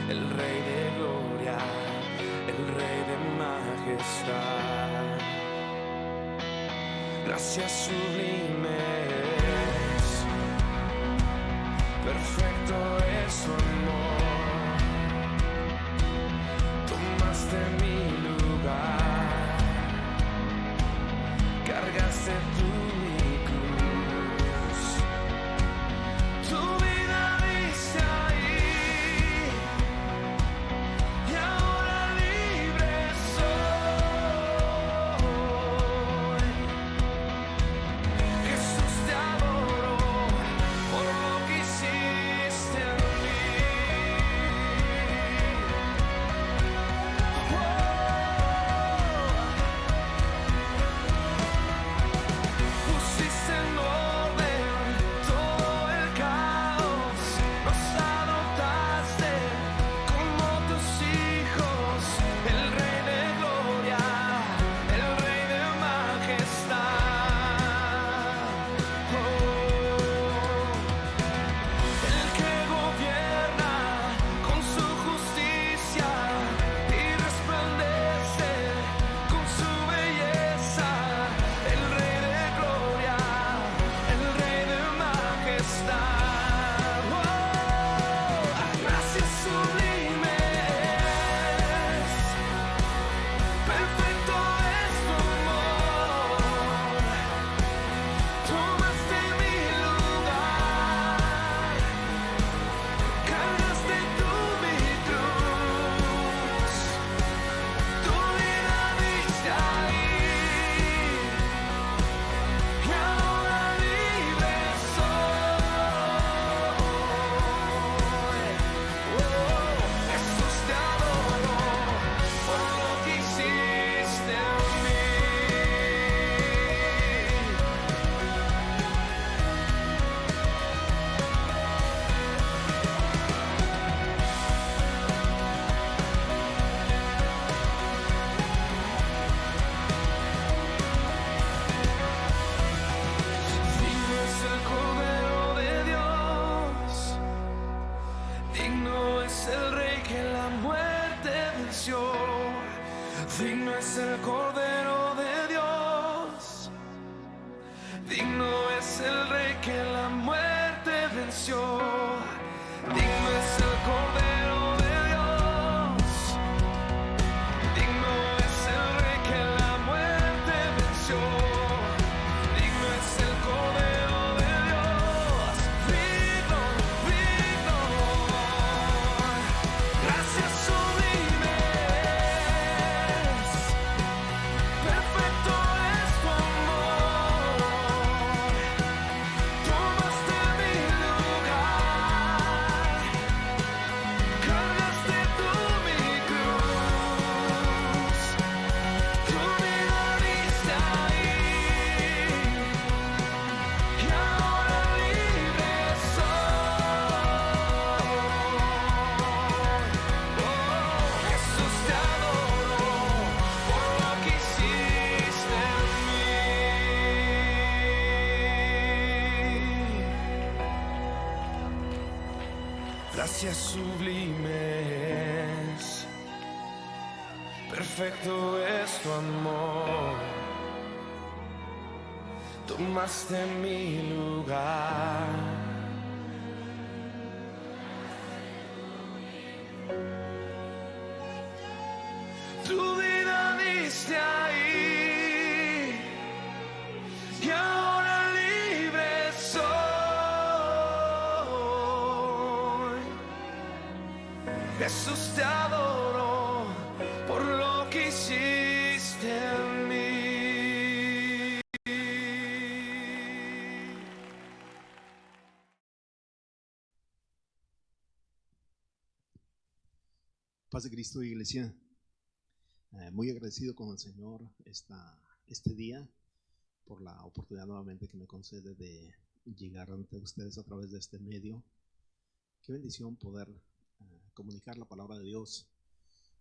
el Rey de gloria, el Rey de majestad. Gracias sublimes, perfecto es su amor. Tomaste mi lugar, cargaste tú mi cruz. Tu vida diste ahí y ahora libre soy. Jesús, te adoro por lo que hiciste en mí. Pusiste en orden todo el caos, nos adoptaste como tus hijos, el Rey de gloria, el Rey de majestad. El que gobierna con su justicia y resplandece con su belleza, el Rey de gloria, el Rey de majestad. Gracias sublimes, perfecto es tu amor. Tomaste mi lugar, cargaste tú mi cruz. Tu vida diste ahí y ahora libre soy. Jesús, te adoro por lo que hiciste en mí. Digno es el Cordero de Dios, digno es el Rey que la muerte venció. Digno es el Cordero de Dios, digno es el Rey que la muerte venció. Digno es el Cordero de Dios, digno es el Rey que la muerte venció. Digno es el Cordero de Dios, digno, digno. Gracias sublimes, perfecto es tu amor. Tomaste mi lugar, cargaste tú mi cruz. Tu vida diste ahí y ahora libre soy. Jesús, te adoro por lo que hiciste en mí. Gracias sublimes, perfecto es tu amor. Tomaste mi lugar. Tu vida diste ahí y ahora libre soy. Jesús, te adoro por lo que hiciste en mí. Paz de Cristo, iglesia. Muy agradecido con el Señor este día por la oportunidad nuevamente que me concede de llegar ante ustedes a través de este medio. Qué bendición poder comunicar la palabra de Dios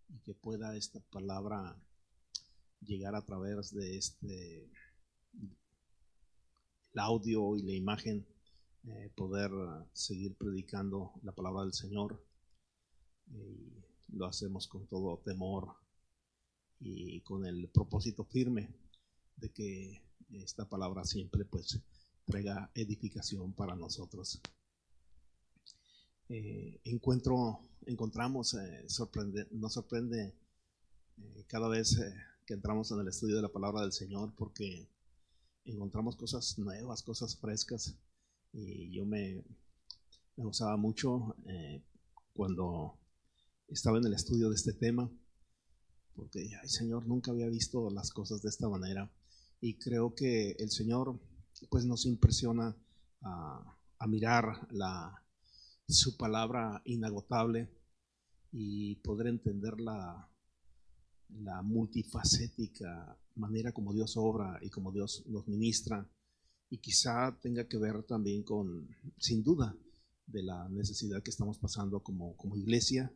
y que pueda esta palabra llegar a través de el audio y la imagen, poder seguir predicando la palabra del Señor. y lo hacemos con todo temor y con el propósito firme de que esta palabra siempre pues traiga edificación para nosotros. Encontramos, nos sorprende cada vez que entramos en el estudio de la palabra del Señor, porque encontramos cosas nuevas, cosas frescas, y yo me gozaba mucho cuando estaba en el estudio de este tema, porque ay Señor, nunca había visto las cosas de esta manera, y creo que el Señor pues nos impresiona a mirar su palabra inagotable y poder entender la multifacética manera como Dios obra y como Dios nos ministra, y quizá tenga que ver también con, sin duda, de la necesidad que estamos pasando como iglesia.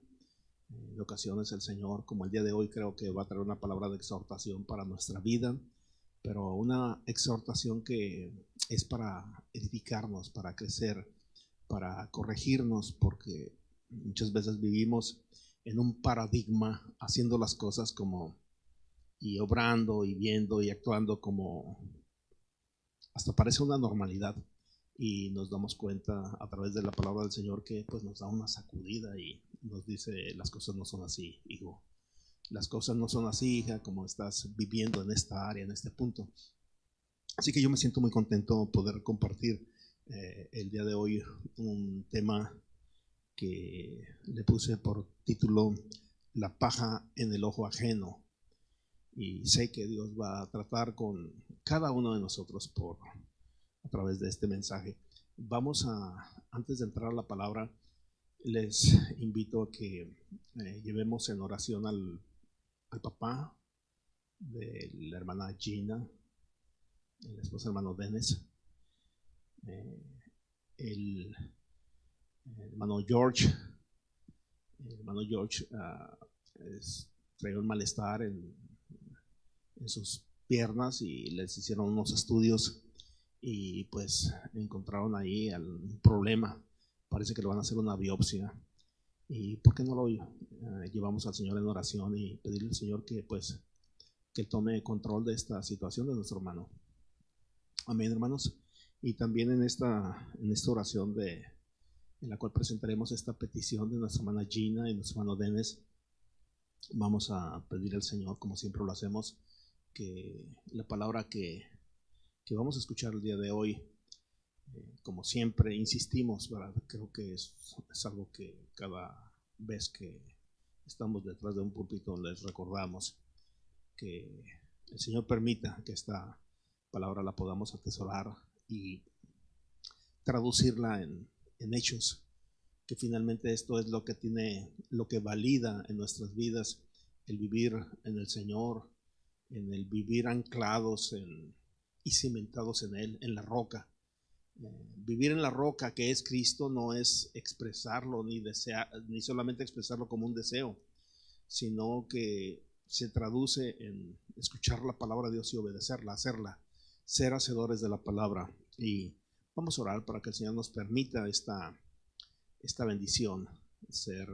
En ocasiones el Señor, como el día de hoy, creo que va a traer una palabra de exhortación para nuestra vida, pero una exhortación que es para edificarnos, para crecer, para corregirnos, porque muchas veces vivimos en un paradigma, haciendo las cosas como, y obrando y viendo y actuando como hasta parece una normalidad, y nos damos cuenta a través de la palabra del Señor que pues nos da una sacudida y nos dice: las cosas no son así, hijo, las cosas no son así, hija, como estás viviendo en esta área, en este punto. Así que yo me siento muy contento poder compartir el día de hoy un tema que le puse por título La paja en el ojo ajeno, y sé que Dios va a tratar con cada uno de nosotros a través de este mensaje. Antes de entrar a la palabra, les invito a que llevemos en oración al papá de la hermana Gina, el esposo hermano Dennis, el hermano George. El hermano George traía un malestar en sus piernas y les hicieron unos estudios y pues encontraron ahí un problema. Parece que le van a hacer una biopsia, y ¿por qué no lo llevamos al Señor en oración y pedirle al Señor que pues que tome control de esta situación de nuestro hermano? Amén, hermanos. Y también en esta oración en la cual presentaremos esta petición de nuestra hermana Gina y nuestro hermano Dennis, vamos a pedir al Señor, como siempre lo hacemos, que la palabra que vamos a escuchar el día de hoy, como siempre insistimos, ¿verdad? Creo que es algo que cada vez que estamos detrás de un púlpito les recordamos, que el Señor permita que esta palabra la podamos atesorar y traducirla en hechos, que finalmente esto es lo que valida en nuestras vidas el vivir en el Señor, en el vivir anclados y cimentados en Él, en la roca. Vivir en la roca, que es Cristo, no es expresarlo ni solamente expresarlo como un deseo, sino que se traduce en escuchar la palabra de Dios y obedecerla, hacerla, ser hacedores de la palabra. Y vamos a orar para que el Señor nos permita esta bendición, ser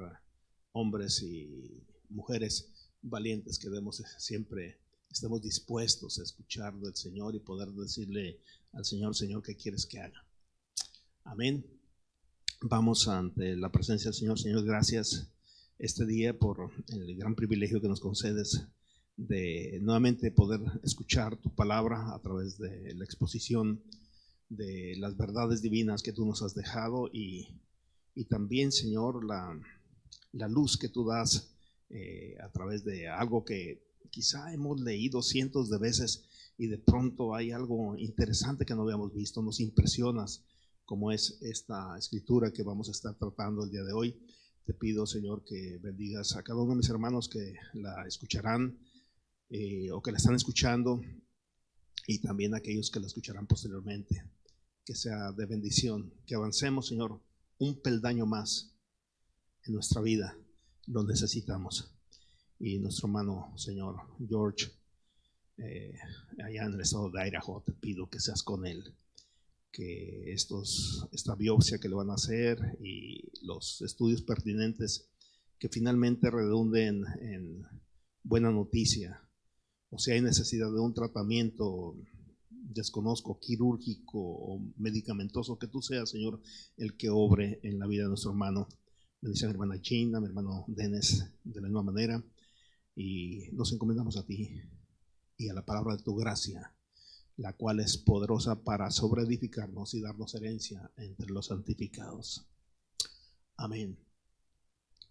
hombres y mujeres valientes, que siempre estemos dispuestos a escuchar del Señor y poder decirle al Señor: Señor, ¿qué quieres que haga? Amén. Vamos ante la presencia del Señor. Señor, gracias este día por el gran privilegio que nos concedes de nuevamente poder escuchar tu palabra a través de la exposición de las verdades divinas que tú nos has dejado, y también, Señor, la luz que tú das a través de algo que quizá hemos leído cientos de veces, y de pronto hay algo interesante que no habíamos visto. Nos impresionas, como es esta escritura que vamos a estar tratando el día de hoy. Te pido, Señor, que bendigas a cada uno de mis hermanos que la escucharán o que la están escuchando, y también a aquellos que la escucharán posteriormente. Que sea de bendición, que avancemos, Señor, un peldaño más en nuestra vida. Lo necesitamos. Y nuestro hermano, Señor George, allá en el estado de Idaho, te pido que seas con él, que esta biopsia que le van a hacer y los estudios pertinentes que finalmente redunde en buena noticia. O si hay necesidad de un tratamiento, desconozco, quirúrgico o medicamentoso, que tú seas, Señor, el que obre en la vida de nuestro hermano. Bendice a mi hermana Gina, a mi hermano Dennis, de la misma manera, y nos encomendamos a ti y a la palabra de tu gracia, la cual es poderosa para sobreedificarnos y darnos herencia entre los santificados. Amén.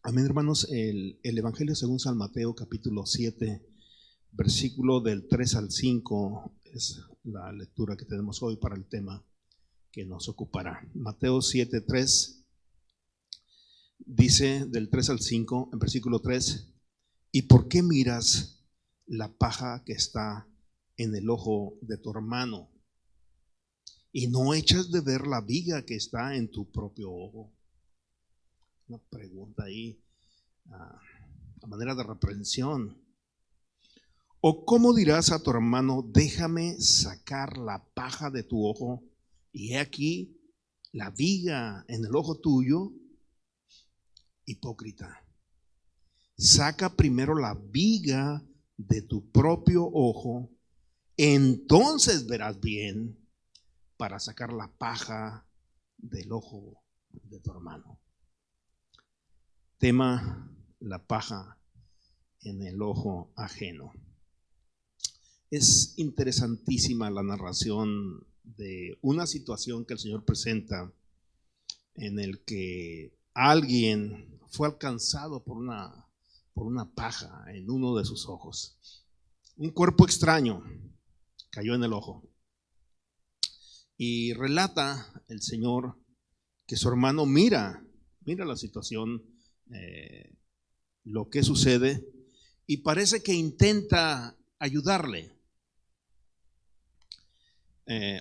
Amén, hermanos. El Evangelio según San Mateo, capítulo 7, versículo del 3 al 5, es la lectura que tenemos hoy para el tema que nos ocupará. Mateo 7, 3, dice del 3 al 5, en versículo 3: ¿Y por qué miras la paja que está en el ojo de tu hermano, y no echas de ver la viga que está en tu propio ojo? Una pregunta ahí a manera de reprensión. ¿O cómo dirás a tu hermano: déjame sacar la paja de tu ojo, y he aquí la viga en el ojo tuyo? Hipócrita, saca primero la viga de tu propio ojo, entonces verás bien para sacar la paja del ojo de tu hermano. Tema: la paja en el ojo ajeno. Es interesantísima la narración de una situación que el Señor presenta, en el que alguien fue alcanzado por una paja en uno de sus ojos. Un cuerpo extraño cayó en el ojo, y relata el Señor que su hermano mira la situación, lo que sucede, y parece que intenta ayudarle.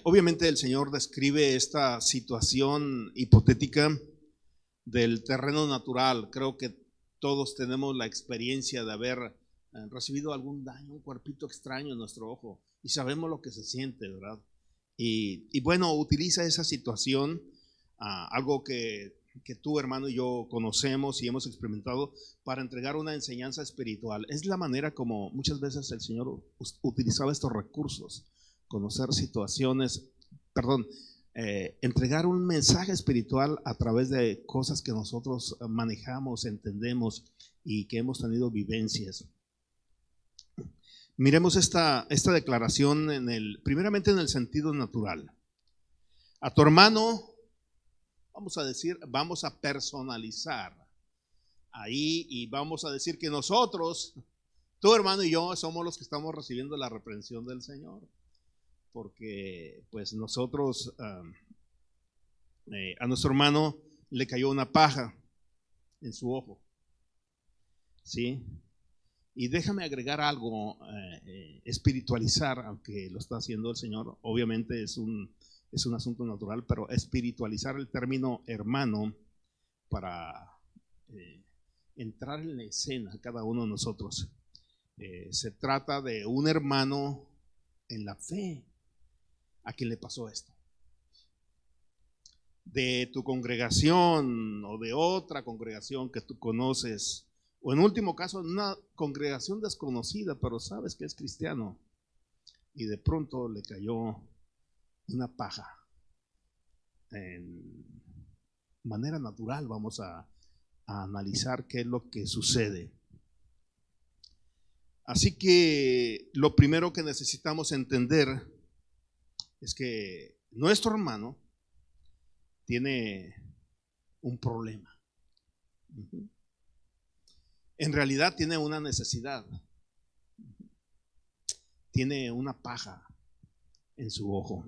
Obviamente el Señor describe esta situación hipotética del terreno natural. Creo que todos tenemos la experiencia de haber recibido algún daño, un cuerpito extraño en nuestro ojo, y sabemos lo que se siente, ¿verdad? Y bueno, utiliza esa situación, algo que tú, hermano, y yo conocemos y hemos experimentado, para entregar una enseñanza espiritual. Es la manera como muchas veces el Señor utilizaba estos recursos: conocer situaciones, entregar un mensaje espiritual a través de cosas que nosotros manejamos, entendemos y que hemos tenido vivencias. Miremos esta declaración primeramente en el sentido natural. A tu hermano, vamos a personalizar ahí, y vamos a decir que nosotros, tu hermano y yo, somos los que estamos recibiendo la reprensión del Señor, porque pues nosotros a nuestro hermano le cayó una paja en su ojo, ¿sí? Y déjame agregar algo, espiritualizar, aunque lo está haciendo el Señor, obviamente es un asunto natural, pero espiritualizar el término hermano para entrar en la escena cada uno de nosotros. Se trata de un hermano en la fe a quien le pasó esto, de tu congregación o de otra congregación que tú conoces, o en último caso una congregación desconocida, pero sabes que es cristiano, y de pronto le cayó una paja. En manera natural vamos a analizar qué es lo que sucede. Así que lo primero que necesitamos entender es que nuestro hermano tiene un problema. En realidad tiene una necesidad. Tiene una paja en su ojo.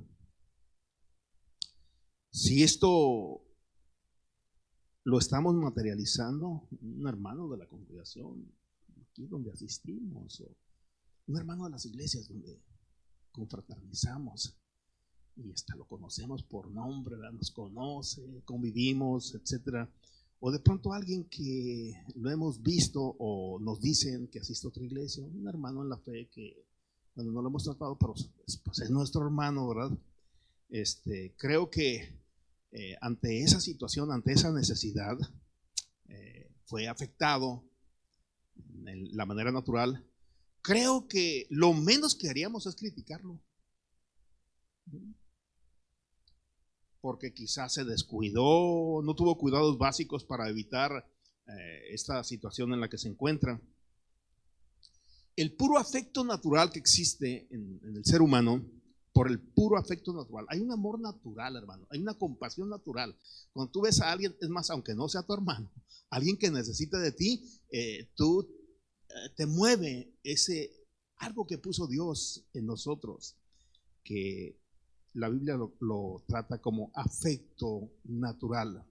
Si esto lo estamos materializando, un hermano de la congregación aquí donde asistimos, o un hermano de las iglesias donde confraternizamos, y hasta lo conocemos por nombre, ¿verdad? Nos conoce, convivimos, etcétera. O de pronto alguien que lo hemos visto o nos dicen que asiste a otra iglesia, un hermano en la fe que cuando no lo hemos tratado, pero pues es nuestro hermano, ¿verdad? Creo que ante esa situación, ante esa necesidad, fue afectado en la manera natural, creo que lo menos que haríamos es criticarlo, porque quizás se descuidó, no tuvo cuidados básicos para evitar esta situación en la que se encuentra. El puro afecto natural que existe en el ser humano, por el puro afecto natural, hay un amor natural, hermano, hay una compasión natural. Cuando tú ves a alguien, es más, aunque no sea tu hermano, alguien que necesita de ti, tú te mueve algo que puso Dios en nosotros, que la Biblia lo trata como afecto natural.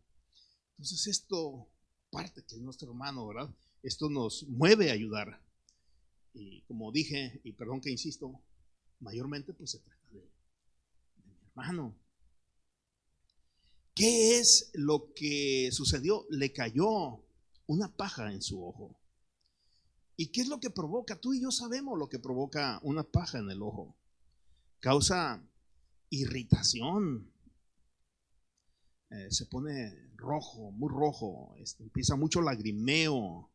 Entonces esto, parte que es nuestro hermano, ¿verdad? Esto nos mueve a ayudar. Y como dije, y perdón que insisto, mayormente pues se trata de mi hermano. ¿Qué es lo que sucedió? Le cayó una paja en su ojo. ¿Y qué es lo que provoca? Tú y yo sabemos lo que provoca una paja en el ojo. Causa irritación. Se pone rojo, muy rojo. Empieza mucho lagrimeo.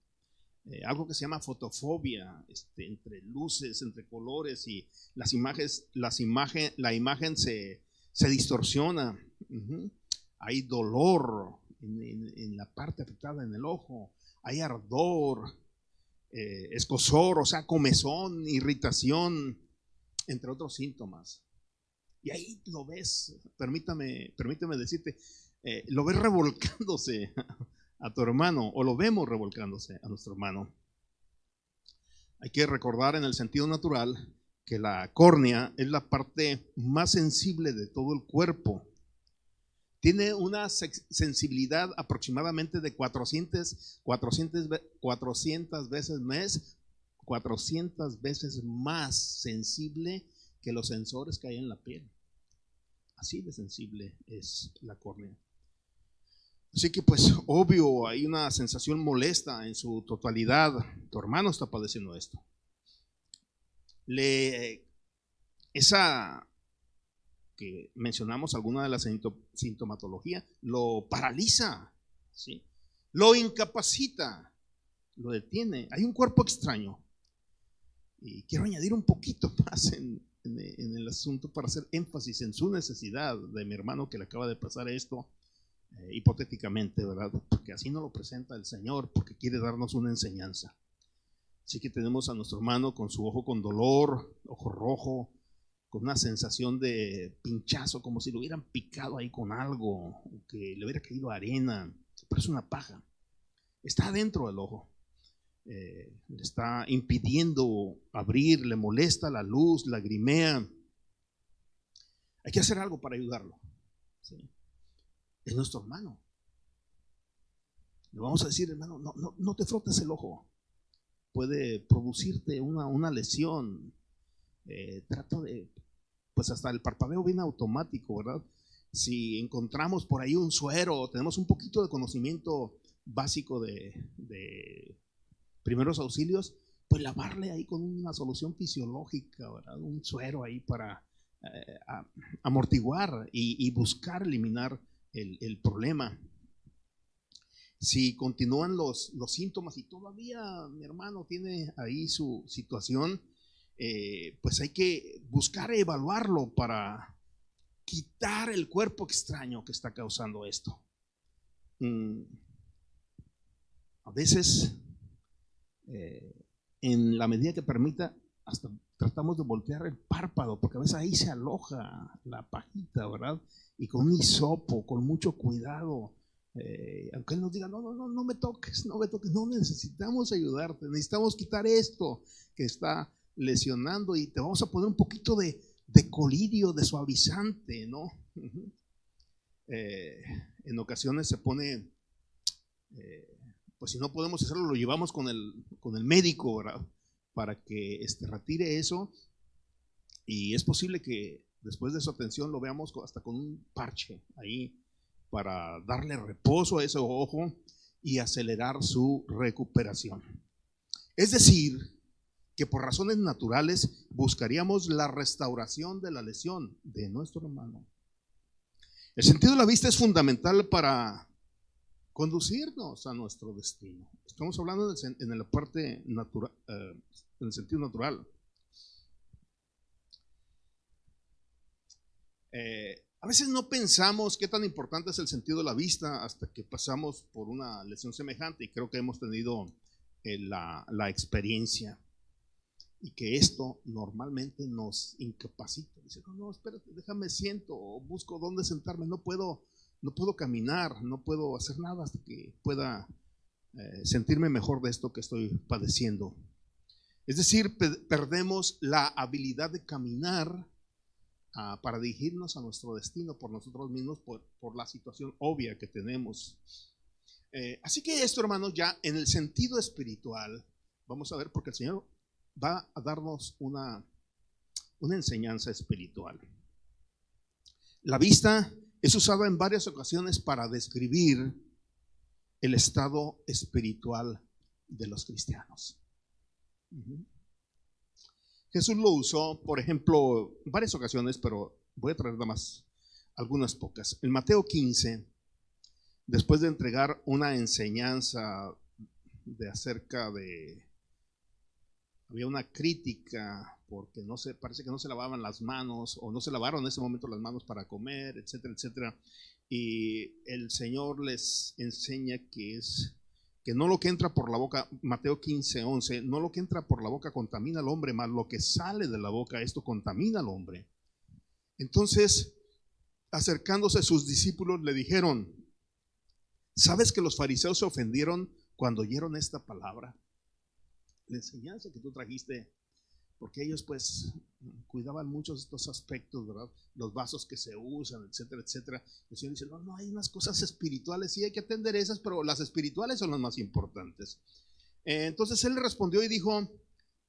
Algo que se llama fotofobia, entre luces, entre colores, y la imagen se distorsiona. Hay dolor en la parte afectada en el ojo, hay ardor, escozor, o sea, comezón, irritación, entre otros síntomas. Y ahí lo ves, permítame decirte, lo ves revolcándose a tu hermano, o lo vemos revolcándose a nuestro hermano. Hay que recordar en el sentido natural que la córnea es la parte más sensible de todo el cuerpo. Tiene una sensibilidad aproximadamente de 400 veces más sensible que los sensores que hay en la piel. Así de sensible es la córnea. Así que pues obvio hay una sensación molesta en su totalidad. Tu hermano está padeciendo esto. Esa que mencionamos, alguna de las sintomatología, lo paraliza, ¿sí? Lo incapacita, lo detiene. Hay un cuerpo extraño. Y quiero añadir un poquito más en el asunto para hacer énfasis en su necesidad de mi hermano que le acaba de pasar esto. Hipotéticamente, ¿verdad? Porque así nos lo presenta el Señor, porque quiere darnos una enseñanza. Así que tenemos a nuestro hermano con su ojo con dolor, ojo rojo, con una sensación de pinchazo, como si lo hubieran picado ahí con algo, que le hubiera caído arena, pero es una paja. Está adentro del ojo, le está impidiendo abrir, le molesta la luz, lagrimea. Hay que hacer algo para ayudarlo, ¿sí? Es nuestro hermano. Le vamos a decir, hermano, no te frotes el ojo. Puede producirte una lesión. Trata de, pues hasta el parpadeo viene automático, ¿verdad? Si encontramos por ahí un suero, tenemos un poquito de conocimiento básico de primeros auxilios, pues lavarle ahí con una solución fisiológica, ¿verdad? Un suero ahí para amortiguar y buscar eliminar el problema. Si continúan los síntomas y todavía mi hermano tiene ahí su situación, pues hay que buscar evaluarlo para quitar el cuerpo extraño que está causando esto. A veces, en la medida que permita, hasta tratamos de voltear el párpado, porque a veces ahí se aloja la pajita, ¿verdad? Y con un hisopo, con mucho cuidado, aunque él nos diga, no me toques, no necesitamos ayudarte, necesitamos quitar esto que está lesionando y te vamos a poner un poquito de colirio, de suavizante, ¿no? En ocasiones se pone, pues si no podemos hacerlo, lo llevamos con el médico, ¿verdad? Para que retire eso, y es posible que después de su atención lo veamos hasta con un parche ahí para darle reposo a ese ojo y acelerar su recuperación. Es decir, que por razones naturales buscaríamos la restauración de la lesión de nuestro hermano. El sentido de la vista es fundamental para conducirnos a nuestro destino. Estamos hablando en la parte natural, en el sentido natural. A veces no pensamos qué tan importante es el sentido de la vista hasta que pasamos por una lesión semejante, y creo que hemos tenido la experiencia, y que esto normalmente nos incapacita. Dice, no, espérate, déjame siento, o busco dónde sentarme, no puedo caminar, no puedo hacer nada hasta que pueda sentirme mejor de esto que estoy padeciendo. Es decir, perdemos la habilidad de caminar para dirigirnos a nuestro destino por nosotros mismos, por la situación obvia que tenemos. Así que esto, hermanos, ya en el sentido espiritual, vamos a ver, porque el Señor va a darnos una enseñanza espiritual. La vista es usada en varias ocasiones para describir el estado espiritual de los cristianos. Jesús lo usó, por ejemplo, en varias ocasiones, pero voy a traer nada más algunas pocas. En Mateo 15, después de entregar una enseñanza había una crítica porque parece que no se lavaban las manos, o no se lavaron en ese momento las manos para comer, etcétera, etcétera. Y el Señor les enseña que no lo que entra por la boca, Mateo 15, 11, no lo que entra por la boca contamina al hombre, mas lo que sale de la boca, esto contamina al hombre. Entonces, acercándose a sus discípulos, le dijeron: ¿sabes que los fariseos se ofendieron cuando oyeron esta palabra? La enseñanza que tú trajiste, porque ellos pues cuidaban muchos de estos aspectos, ¿verdad? Los vasos que se usan, etcétera, etcétera. El Señor dice, no, hay unas cosas espirituales, sí hay que atender esas, pero las espirituales son las más importantes. Entonces él le respondió y dijo: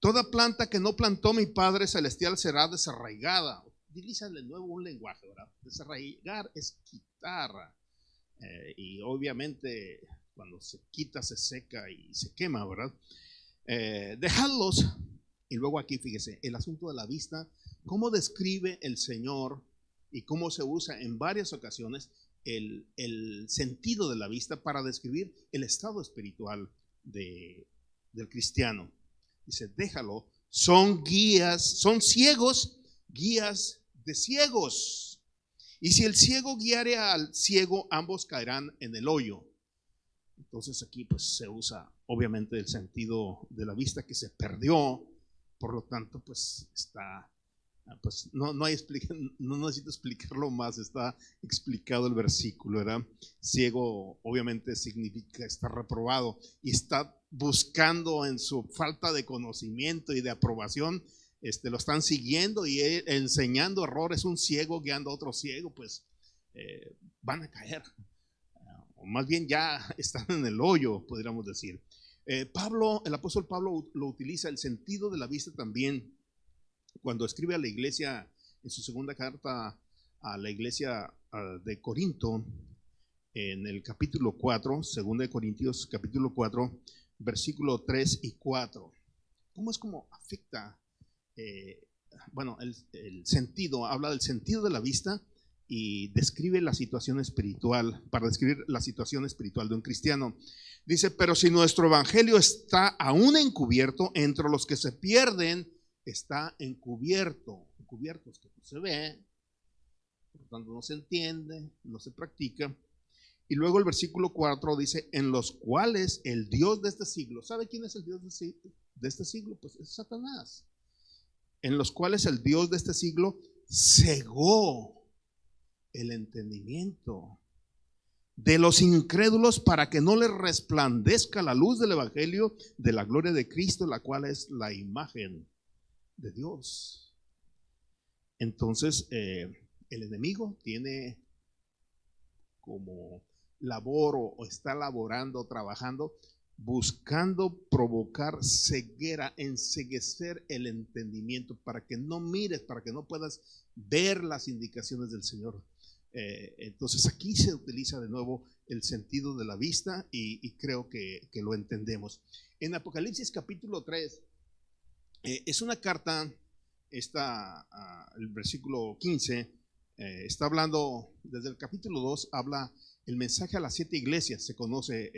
toda planta que no plantó mi Padre Celestial será desarraigada. Utiliza de nuevo un lenguaje, ¿verdad? Desarraigar es quitar, y obviamente cuando se quita se seca y se quema, ¿verdad? Dejadlos. Y luego aquí fíjese el asunto de la vista, cómo describe el Señor y cómo se usa en varias ocasiones el sentido de la vista para describir el estado espiritual del cristiano. Dice, déjalo, son ciegos, guías de ciegos. Y si el ciego guiare al ciego, ambos caerán en el hoyo. Entonces aquí pues se usa obviamente el sentido de la vista que se perdió. Por lo tanto, pues está, pues no necesito explicarlo más, está explicado el versículo, ¿verdad? Ciego obviamente significa estar reprobado y está buscando en su falta de conocimiento y de aprobación, lo están siguiendo y enseñando errores. Un ciego guiando a otro ciego, pues van a caer, o más bien ya están en el hoyo, podríamos decir. El apóstol Pablo lo utiliza el sentido de la vista también cuando escribe a la iglesia en su segunda carta a la iglesia de Corinto, en el capítulo 4, segunda de Corintios capítulo 4, versículo 3 y 4. ¿Cómo afecta? El sentido, habla del sentido de la vista y describe la situación espiritual, para describir la situación espiritual de un cristiano. Dice, pero si nuestro evangelio está aún encubierto, entre los que se pierden está encubierto, es que no se ve, por lo tanto no se entiende, no se practica. Y luego el versículo 4 dice, en los cuales el Dios de este siglo, ¿sabe quién es el Dios de este siglo? Pues es Satanás. En los cuales el Dios de este siglo cegó el entendimiento de los incrédulos para que no les resplandezca la luz del evangelio de la gloria de Cristo, la cual es la imagen de Dios. Entonces el enemigo tiene como labor o está laborando, trabajando, buscando provocar ceguera, enceguecer el entendimiento para que no mires, para que no puedas ver las indicaciones del Señor. Entonces aquí se utiliza de nuevo el sentido de la vista y creo que lo entendemos. En Apocalipsis capítulo 3 es una carta, el versículo 15 está hablando, desde el capítulo 2 habla El mensaje a las 7 iglesias se conoce,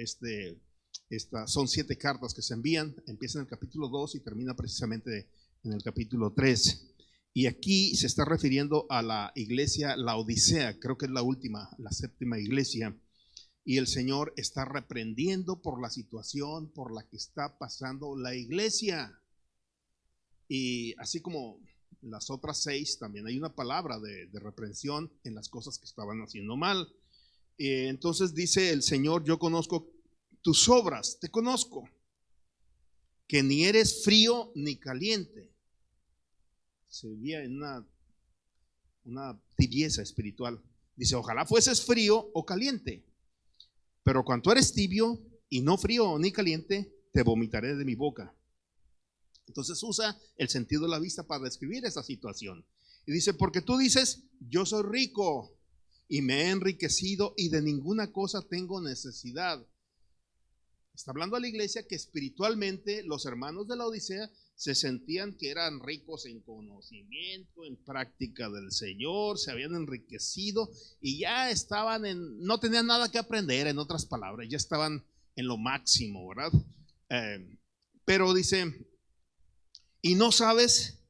son 7 cartas que se envían, empieza en el capítulo 2 y termina precisamente en el capítulo 3. Y aquí se está refiriendo a la iglesia Laodicea, creo que es la última, la 7ª iglesia. Y el Señor está reprendiendo por la situación por la que está pasando la iglesia. Y así como las otras 6, también hay una palabra de reprensión en las cosas que estaban haciendo mal. Entonces dice el Señor: yo conozco tus obras, te conozco, que ni eres frío ni caliente. Se vivía en una tibieza espiritual. Dice: ojalá fueses frío o caliente, pero cuando eres tibio y no frío ni caliente, te vomitaré de mi boca. Entonces usa el sentido de la vista para describir esa situación. Y dice: porque tú dices, yo soy rico y me he enriquecido y de ninguna cosa tengo necesidad. Está hablando a la iglesia que espiritualmente los hermanos de la Odisea se sentían que eran ricos en conocimiento, en práctica del Señor, se habían enriquecido y ya estaban no tenían nada que aprender, en otras palabras, ya estaban en lo máximo, ¿verdad? Pero dice: y no sabes,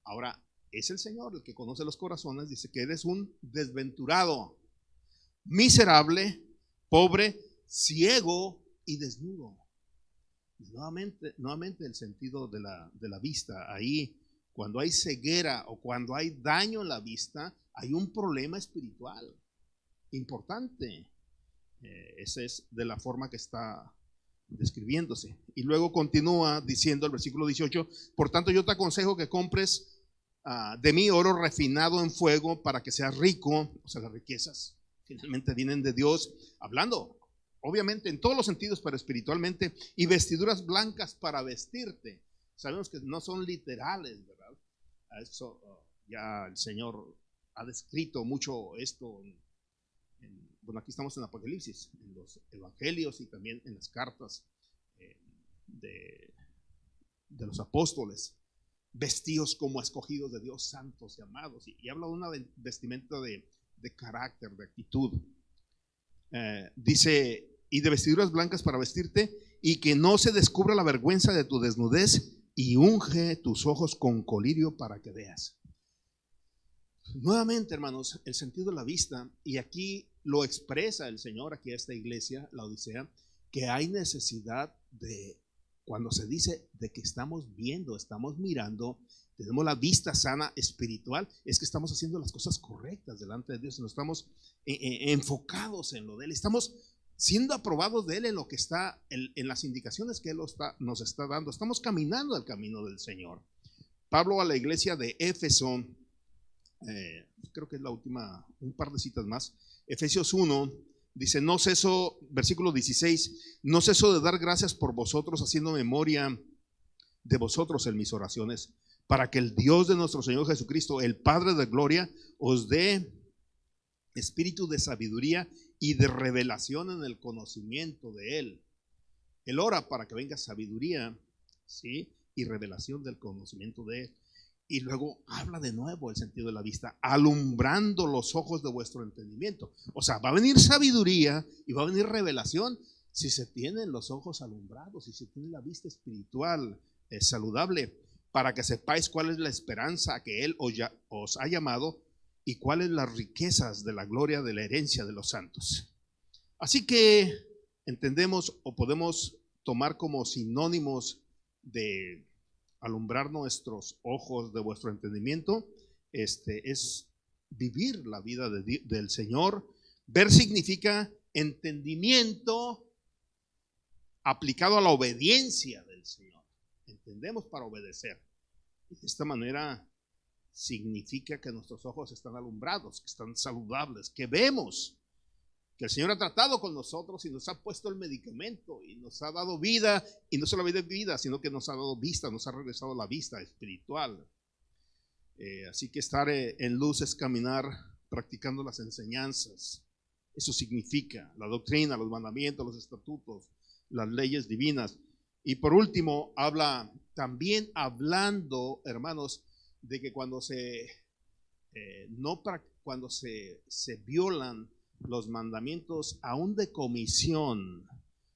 ahora es el Señor el que conoce los corazones, dice que eres un desventurado, miserable, pobre, ciego y desnudo. Nuevamente el sentido de la vista. Ahí, cuando hay ceguera o cuando hay daño en la vista, hay un problema espiritual importante. Esa es de la forma que está describiéndose. Y luego continúa diciendo el versículo 18: por tanto yo te aconsejo que compres de mí oro refinado en fuego para que seas rico. O sea, las riquezas finalmente vienen de Dios, hablando obviamente en todos los sentidos, pero espiritualmente, y vestiduras blancas para vestirte. Sabemos que no son literales, ¿verdad? A eso ya el Señor ha descrito mucho esto bueno, aquí estamos en Apocalipsis, en los evangelios y también en las cartas de los apóstoles, vestidos como escogidos de Dios, santos y amados, y habla de una vestimenta de carácter, de actitud. Dice: y de vestiduras blancas para vestirte, y que no se descubra la vergüenza de tu desnudez, y unge tus ojos con colirio para que veas. Nuevamente, hermanos, el sentido de la vista, y aquí lo expresa el Señor aquí a esta iglesia, la Odisea, que hay necesidad de, cuando se dice de que estamos viendo, estamos mirando, tenemos la vista sana espiritual, es que estamos haciendo las cosas correctas delante de Dios, no estamos enfocados en lo de Él, estamos siendo aprobados de Él en lo que está, en las indicaciones que Él nos está dando, estamos caminando el camino del Señor. Pablo a la iglesia de Éfeso, creo que es la última, un par de citas más, Efesios 1, dice: no ceso, versículo 16, no ceso de dar gracias por vosotros, haciendo memoria de vosotros en mis oraciones, para que el Dios de nuestro Señor Jesucristo, el Padre de gloria, os dé espíritu de sabiduría y de revelación en el conocimiento de Él. Él ora para que venga sabiduría, ¿sí?, y revelación del conocimiento de Él. Y luego habla de nuevo el sentido de la vista, alumbrando los ojos de vuestro entendimiento. O sea, va a venir sabiduría y va a venir revelación si se tienen los ojos alumbrados, si se tiene la vista espiritual saludable, para que sepáis cuál es la esperanza que Él os ha llamado y cuáles las riquezas de la gloria de la herencia de los santos. Así que entendemos o podemos tomar como sinónimos de alumbrar nuestros ojos de vuestro entendimiento, es vivir la vida del Señor. Ver significa entendimiento aplicado a la obediencia del Señor. Entendemos para obedecer. Y de esta manera significa que nuestros ojos están alumbrados, que están saludables, que vemos que el Señor ha tratado con nosotros y nos ha puesto el medicamento y nos ha dado vida, y no solo vida, sino que nos ha dado vista, nos ha regresado la vista espiritual. Así que estar en luz es caminar practicando las enseñanzas. Eso significa la doctrina, los mandamientos, los estatutos, las leyes divinas. Y por último, habla también hablando, hermanos, de que cuando se violan los mandamientos aún de comisión.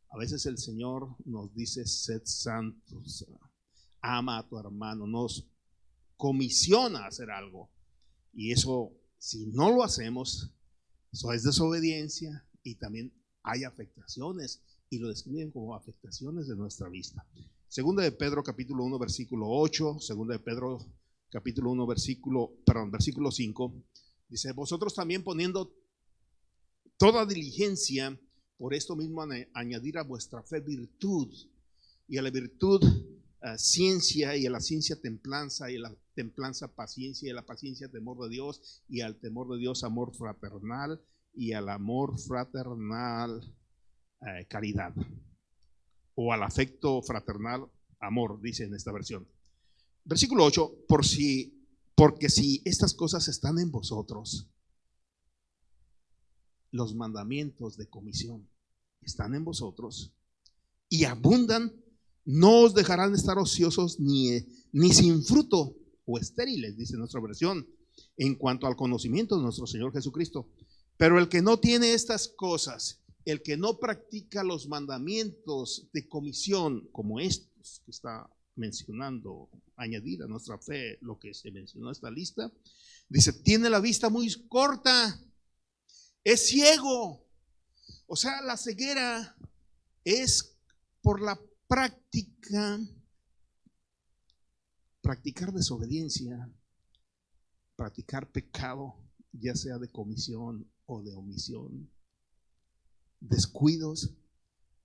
A veces el Señor nos dice: sed santos, ama a tu hermano, nos comisiona a hacer algo. Y eso, si no lo hacemos, eso es desobediencia, y también hay afectaciones, y lo describen como afectaciones de nuestra vista. Segunda de Pedro capítulo 1 versículo 8, segunda de Pedro capítulo 1 versículo 5, dice: vosotros también, poniendo toda diligencia, por esto mismo añadir a vuestra fe virtud, y a la virtud ciencia, y a la ciencia templanza, y a la templanza paciencia, y a la paciencia temor de Dios, y al temor de Dios amor fraternal, y al amor fraternal caridad, o al afecto fraternal amor, dice en esta versión. Versículo 8: porque si estas cosas están en vosotros, los mandamientos de comisión están en vosotros y abundan, no os dejarán estar ociosos ni sin fruto o estériles, dice nuestra versión, en cuanto al conocimiento de nuestro Señor Jesucristo. Pero el que no tiene estas cosas, el que no practica los mandamientos de comisión como estos que está mencionando, añadir a nuestra fe lo que se mencionó en esta lista, dice: tiene la vista muy corta, es ciego. O sea, la ceguera es por la practicar desobediencia, practicar pecado, ya sea de comisión o de omisión, descuidos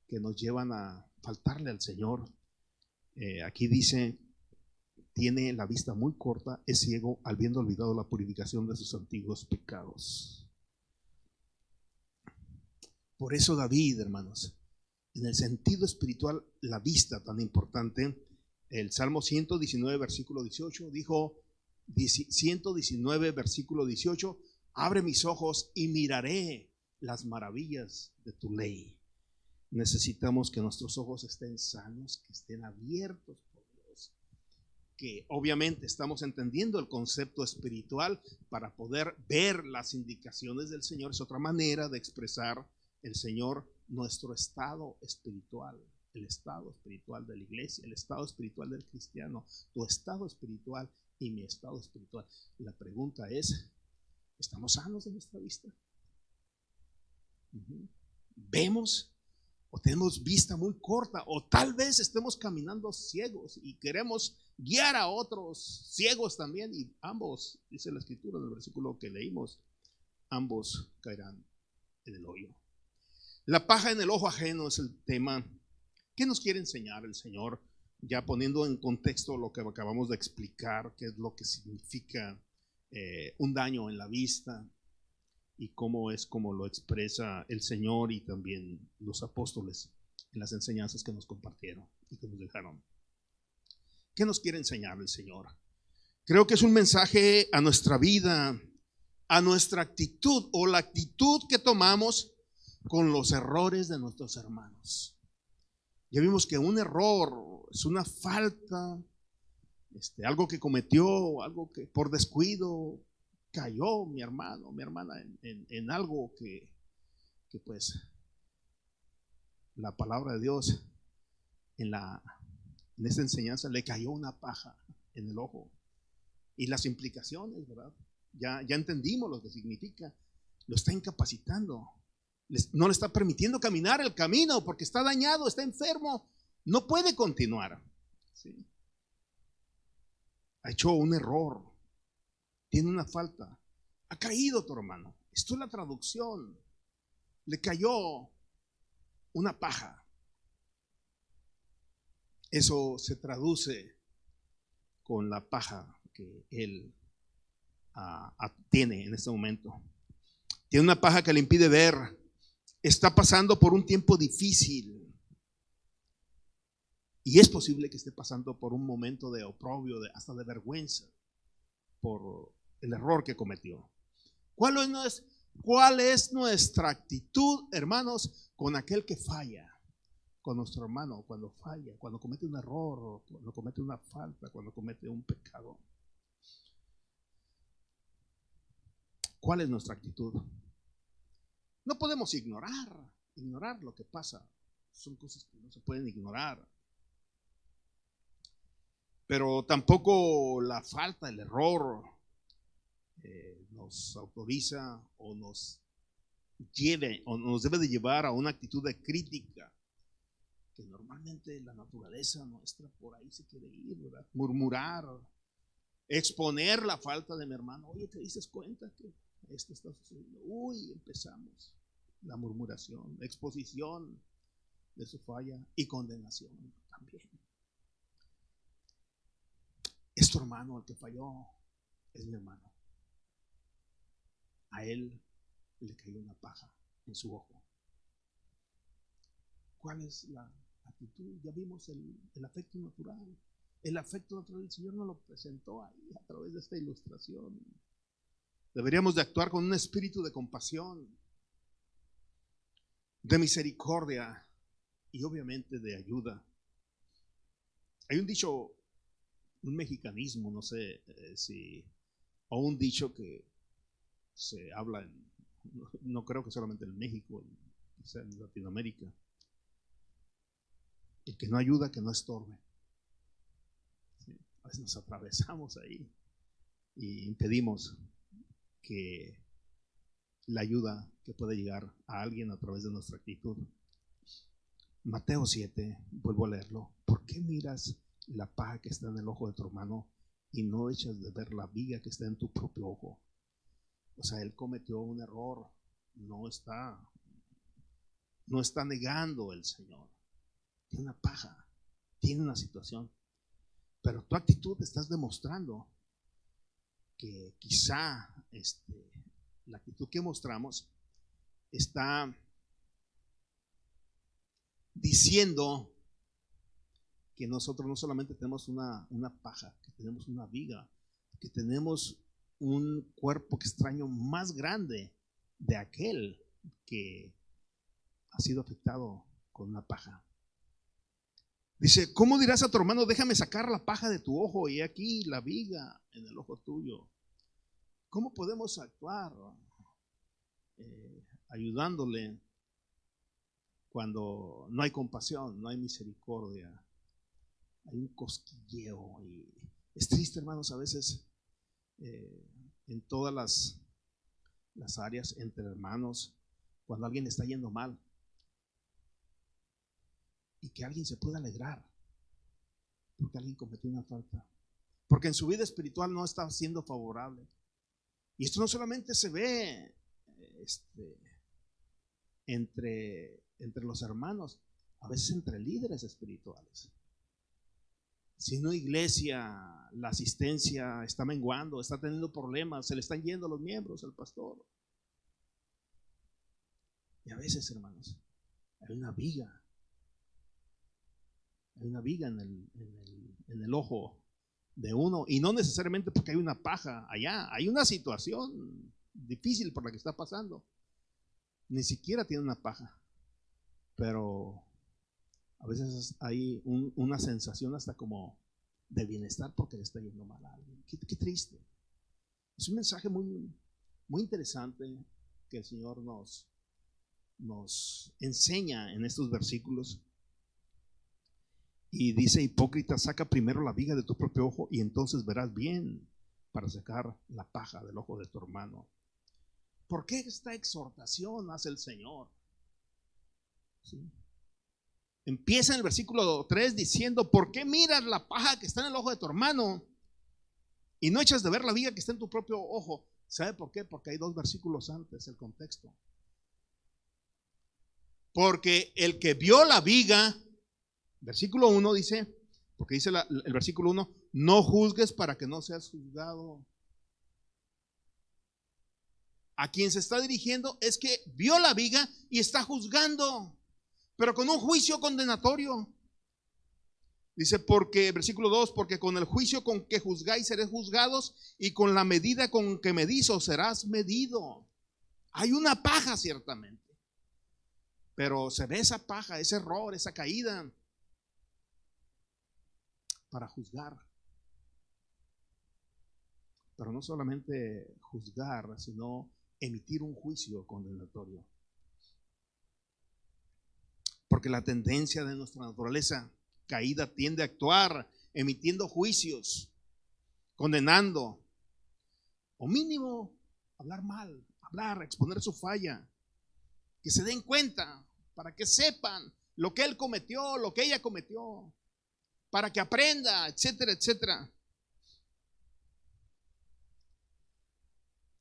que nos llevan a faltarle al Señor. Aquí dice: tiene la vista muy corta, es ciego, habiendo olvidado la purificación de sus antiguos pecados. Por eso David, hermanos, en el sentido espiritual, la vista tan importante, el Salmo 119 versículo 18 dijo, 119 versículo 18: abre mis ojos y miraré las maravillas de tu ley. Necesitamos que nuestros ojos estén sanos, que estén abiertos por Dios, que obviamente estamos entendiendo el concepto espiritual para poder ver las indicaciones del Señor. Es otra manera de expresar el Señor nuestro estado espiritual, el estado espiritual de la iglesia, el estado espiritual del cristiano, tu estado espiritual y mi estado espiritual. La pregunta es: ¿estamos sanos de nuestra vista? ¿Vemos o tenemos vista muy corta? O tal vez estemos caminando ciegos y queremos guiar a otros ciegos también, y ambos, dice la escritura en el versículo que leímos, ambos caerán en el hoyo. La paja en el ojo ajeno es el tema. ¿Qué nos quiere enseñar el Señor? Ya poniendo en contexto lo que acabamos de explicar, qué es lo que significa un daño en la vista, y cómo es como lo expresa el Señor y también los apóstoles en las enseñanzas que nos compartieron y que nos dejaron. ¿Qué nos quiere enseñar el Señor? Creo que es un mensaje a nuestra vida, a nuestra actitud, o la actitud que tomamos con los errores de nuestros hermanos. Ya vimos que un error es una falta, algo que cometió, algo que por descuido cayó mi hermano, mi hermana en algo que pues la palabra de Dios en esta enseñanza le cayó una paja en el ojo, y las implicaciones, ¿verdad? Ya entendimos lo que significa. Lo está incapacitando, no le está permitiendo caminar el camino porque está dañado, está enfermo, no puede continuar, ¿sí? Ha hecho un error, tiene una falta, ha caído tu hermano. Esto es la traducción. Le cayó una paja. Eso se traduce con la paja que él tiene en este momento. Tiene una paja que le impide ver. Está pasando por un tiempo difícil, y es posible que esté pasando por un momento de oprobio, hasta de vergüenza, por el error que cometió. ¿Cuál es nuestra actitud, hermanos, con aquel que falla? Con nuestro hermano cuando falla, cuando comete un error, cuando comete una falta, cuando comete un pecado. ¿Cuál es nuestra actitud? No podemos ignorar lo que pasa. Son cosas que no se pueden ignorar. Pero tampoco la falta, el error nos autoriza o nos debe de llevar a una actitud de crítica, que normalmente la naturaleza nuestra por ahí se quiere ir, ¿verdad? Murmurar, exponer la falta de mi hermano. Oye, ¿te dices cuenta que esto está sucediendo? Uy, empezamos la murmuración, la exposición de su falla y condenación también. Es tu hermano el que falló, es mi hermano. A él le cayó una paja en su ojo. ¿Cuál es la actitud? Ya vimos el afecto natural. El afecto natural, el Señor nos lo presentó ahí a través de esta ilustración. Deberíamos de actuar con un espíritu de compasión, de misericordia y obviamente de ayuda. Hay un dicho, un mexicanismo, no sé o un dicho que se habla no creo que solamente en México, quizá en Latinoamérica: el que no ayuda, que no estorbe. ¿Sí? A veces nos atravesamos ahí y impedimos que la ayuda que puede llegar a alguien a través de nuestra actitud. Mateo 7, vuelvo a leerlo. ¿Por qué miras la paja que está en el ojo de tu hermano y no echas de ver la viga que está en tu propio ojo? O sea, él cometió un error, no está negando el Señor. Tiene una paja, tiene una situación, pero tu actitud estás demostrando que quizá la actitud que mostramos está diciendo que nosotros no solamente tenemos una paja, que tenemos una viga, que tenemos un cuerpo extraño más grande de aquel que ha sido afectado con una paja. Dice: ¿cómo dirás a tu hermano, déjame sacar la paja de tu ojo y aquí la viga en el ojo tuyo? ¿Cómo podemos actuar ayudándole cuando no hay compasión, no hay misericordia, hay un cosquilleo? Y es triste, hermanos, a veces en todas las áreas entre hermanos, cuando alguien está yendo mal y que alguien se pueda alegrar porque alguien cometió una falta, porque en su vida espiritual no está siendo favorable. Y esto no solamente se ve entre los hermanos, a veces entre líderes espirituales. Si en una iglesia la asistencia está menguando, está teniendo problemas, se le están yendo los miembros al pastor. Y a veces, hermanos, hay una viga en el ojo de uno, y no necesariamente porque hay una paja allá, hay una situación difícil por la que está pasando. Ni siquiera tiene una paja, pero a veces hay una sensación hasta como de bienestar porque le está yendo mal a alguien. Qué triste. Es un mensaje muy, muy interesante que el Señor nos enseña en estos versículos. Y dice: hipócrita, saca primero la viga de tu propio ojo y entonces verás bien para sacar la paja del ojo de tu hermano. ¿Por qué esta exhortación hace el Señor? ¿Sí? Empieza en el versículo 3 diciendo: ¿por qué miras la paja que está en el ojo de tu hermano y no echas de ver la viga que está en tu propio ojo? ¿Sabe por qué? Porque hay 2 versículos antes el contexto. Porque el que vio la viga, versículo 1 dice, porque dice el versículo 1: no juzgues para que no seas juzgado. A quien se está dirigiendo es que vio la viga y está juzgando, pero con un juicio condenatorio. Dice, porque, versículo 2: porque con el juicio con que juzgáis seréis juzgados, y con la medida con que medís os serás medido. Hay una paja ciertamente, pero se ve esa paja, ese error, esa caída, para juzgar. Pero no solamente juzgar, sino emitir un juicio condenatorio. Porque la tendencia de nuestra naturaleza caída tiende a actuar emitiendo juicios, condenando, o mínimo hablar mal, exponer su falla, que se den cuenta, para que sepan lo que él cometió, lo que ella cometió, para que aprenda, etcétera, etcétera.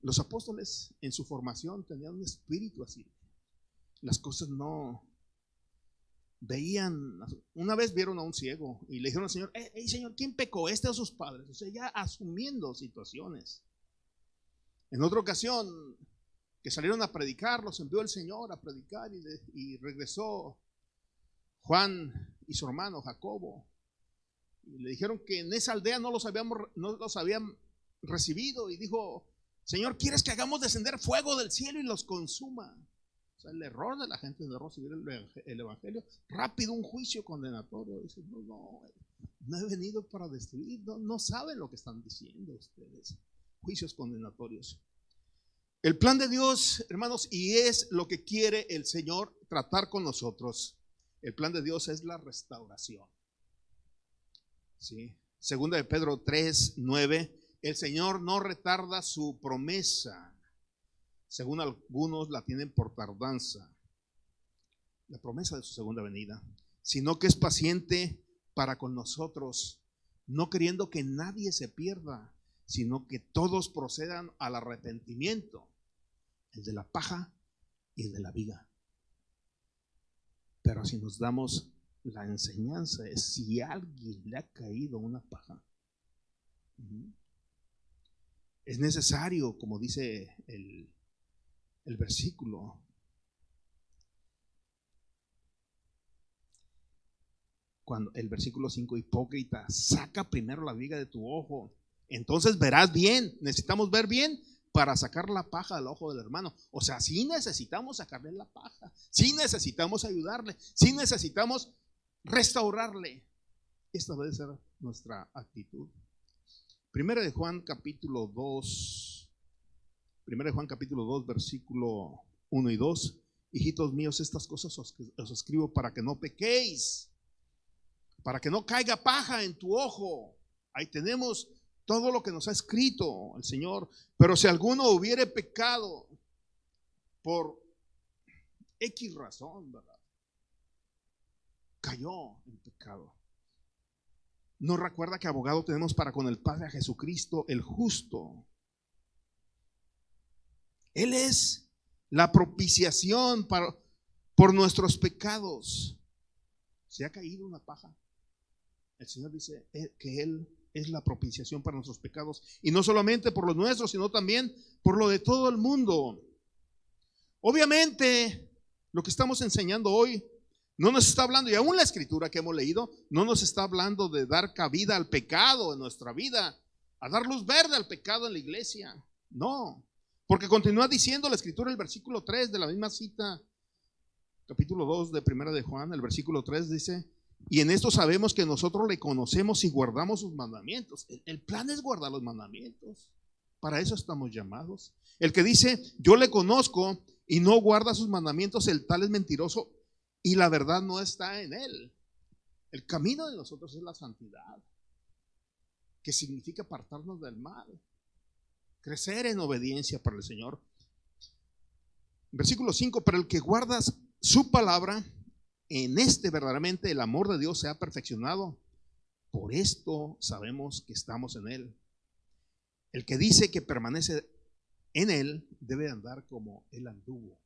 Los apóstoles en su formación tenían un espíritu así. Las cosas no veían. Una vez vieron a un ciego y le dijeron al Señor: hey, Señor, ¿quién pecó, este o sus padres? O sea, ya asumiendo situaciones. En otra ocasión que salieron a predicar, los envió el Señor a predicar, y regresó Juan y su hermano Jacobo, y le dijeron que en esa aldea no los habían recibido, y dijo: Señor, ¿quieres que hagamos descender fuego del cielo y los consuma? O sea, el error de la gente de recibir el evangelio, rápido un juicio condenatorio. Dice: no he venido para destruir, no saben lo que están diciendo ustedes. Juicios condenatorios. El plan de Dios, hermanos, y es lo que quiere el Señor tratar con nosotros. El plan de Dios es la restauración. ¿Sí? Segunda de Pedro 3:9. El Señor no retarda su promesa, según algunos la tienen por tardanza, la promesa de su segunda venida, sino que es paciente para con nosotros, no queriendo que nadie se pierda, sino que todos procedan al arrepentimiento, el de la paja y el de la viga. Pero si nos damos la enseñanza, es si a alguien le ha caído una paja, es necesario, como dice el versículo, cuando el versículo 5: hipócrita, saca primero la viga de tu ojo, entonces verás bien. Necesitamos ver bien para sacar la paja del ojo del hermano. O sea, sí necesitamos sacarle la paja, sí necesitamos ayudarle, sí necesitamos restaurarle. Esta debe ser nuestra actitud. Primera de Juan capítulo 2, versículo 1 y 2. Hijitos míos, estas cosas os escribo para que no pequéis, para que no caiga paja en tu ojo. Ahí tenemos todo lo que nos ha escrito el Señor. Pero si alguno hubiere pecado por X razón, ¿verdad?, cayó en pecado, nos recuerda que abogado tenemos para con el Padre, a Jesucristo el justo. Él es la propiciación por nuestros pecados. ¿Se ha caído una paja? El Señor dice que Él es la propiciación para nuestros pecados, y no solamente por los nuestros, sino también por lo de todo el mundo. Obviamente, lo que estamos enseñando hoy no nos está hablando, y aún la escritura que hemos leído, no nos está hablando de dar cabida al pecado en nuestra vida, a dar luz verde al pecado en la iglesia. No, porque continúa diciendo la escritura, el versículo 3 de la misma cita, capítulo 2 de Primera de Juan, el versículo 3 dice: y en esto sabemos que nosotros le conocemos y guardamos sus mandamientos. El plan es guardar los mandamientos. Para eso estamos llamados. El que dice: yo le conozco y no guarda sus mandamientos, el tal es mentiroso y la verdad no está en él. El camino de nosotros es la santidad, que significa apartarnos del mal, crecer en obediencia para el Señor. Versículo 5: pero el que guarda su palabra, en este verdaderamente el amor de Dios se ha perfeccionado. Por esto sabemos que estamos en Él. El que dice que permanece en Él debe andar como Él anduvo.